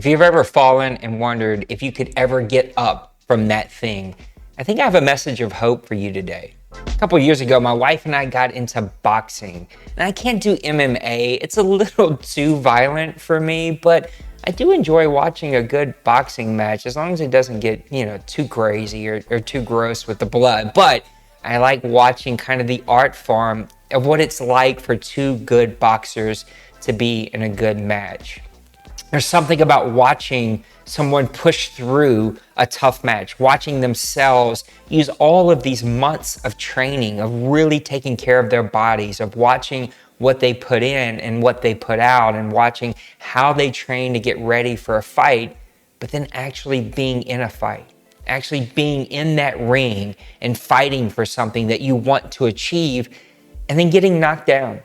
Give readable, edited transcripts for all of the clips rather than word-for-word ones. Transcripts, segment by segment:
If you've ever fallen and wondered if you could ever get up from that thing, I think I have a message of hope for you today. A couple years ago, my wife and I got into boxing, and I can't do MMA. It's a little too violent for me, but I do enjoy watching a good boxing match as long as it doesn't get, too crazy or too gross with the blood. But I like watching kind of the art form of what it's like for two good boxers to be in a good match. There's something about watching someone push through a tough match, watching themselves use all of these months of training, of really taking care of their bodies, of watching what they put in and what they put out, and watching how they train to get ready for a fight, but then actually being in a fight, actually being in that ring and fighting for something that you want to achieve, and then getting knocked down.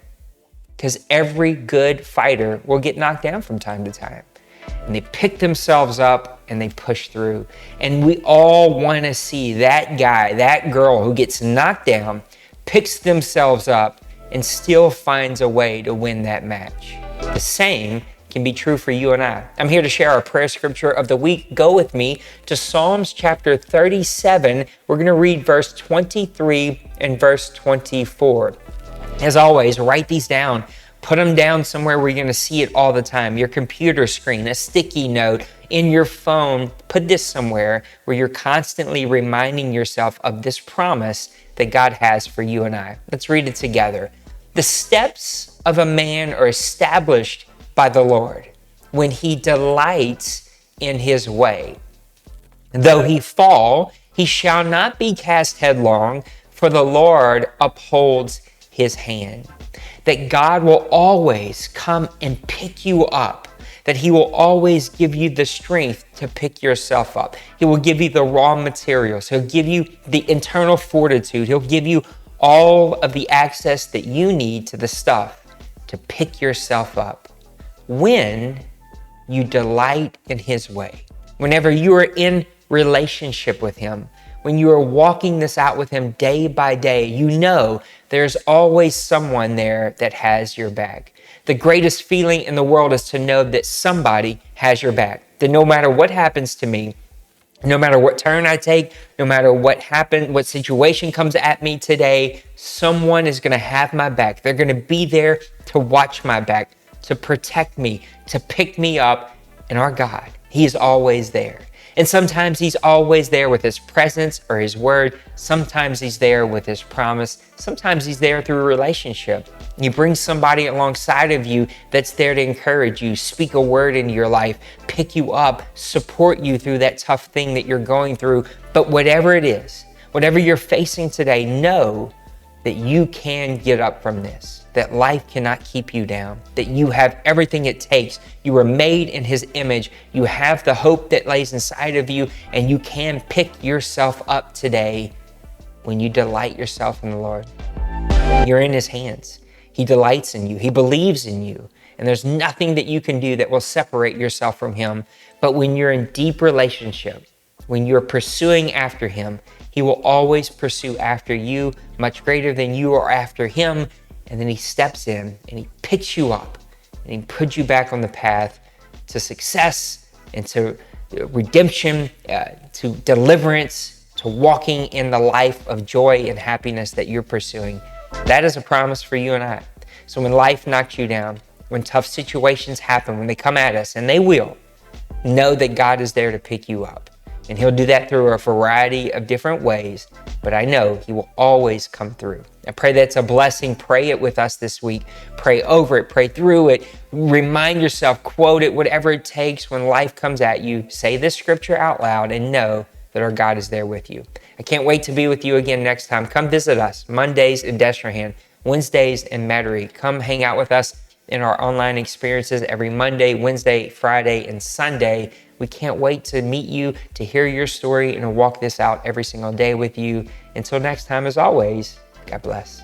Because every good fighter will get knocked down from time to time. And they pick themselves up and they push through. And we all want to see that guy, that girl who gets knocked down, picks themselves up, and still finds a way to win that match. The same can be true for you and I. I'm here to share our prayer scripture of the week. Go with me to Psalms chapter 37. We're going to read verse 23 and verse 24. As always, write these down. Put them down somewhere where you're going to see it all the time. Your computer screen, a sticky note, in your phone. Put this somewhere where you're constantly reminding yourself of this promise that God has for you and I. Let's read it together. The steps of a man are established by the Lord when he delights in his way. Though he fall, he shall not be cast headlong, for the Lord upholds his hand. That God will always come and pick you up, that he will always give you the strength to pick yourself up. He will give you the raw materials. He'll give you the internal fortitude. He'll give you all of the access that you need to the stuff to pick yourself up when you delight in his way. Whenever you are in relationship with him, when you are walking this out with him day by day, you know there's always someone there that has your back. The greatest feeling in the world is to know that somebody has your back. That no matter what happens to me, no matter what turn I take, no matter what situation comes at me today, someone is going to have my back. They're going to be there to watch my back, to protect me, to pick me up. And our God, he is always there. And sometimes he's always there with his presence or his word. Sometimes he's there with his promise. Sometimes he's there through a relationship. You bring somebody alongside of you that's there to encourage you, speak a word into your life, pick you up, support you through that tough thing that you're going through. But whatever it is, whatever you're facing today, know that you can get up from this, that life cannot keep you down, that you have everything it takes. You were made in his image. You have the hope that lays inside of you, and you can pick yourself up today when you delight yourself in the Lord. You're in his hands. He delights in you. He believes in you. And there's nothing that you can do that will separate yourself from him. But when you're in deep relationship, when you're pursuing after him, he will always pursue after you, much greater than you are after him. And then he steps in and he picks you up and he puts you back on the path to success and to redemption, to deliverance, to walking in the life of joy and happiness that you're pursuing. That is a promise for you and I. So when life knocks you down, when tough situations happen, when they come at us, and they will, know that God is there to pick you up. And he'll do that through a variety of different ways, but I know he will always come through. I pray that's a blessing. Pray it with us this week. Pray over it, pray through it. Remind yourself, quote it, whatever it takes when life comes at you. Say this scripture out loud and know that our God is there with you. I can't wait to be with you again next time. Come visit us Mondays in Destrehan, Wednesdays in Metairie. Come hang out with us in our online experiences every Monday, Wednesday, Friday, and Sunday. We can't wait to meet you, to hear your story, and to walk this out every single day with you. Until next time, as always, God bless.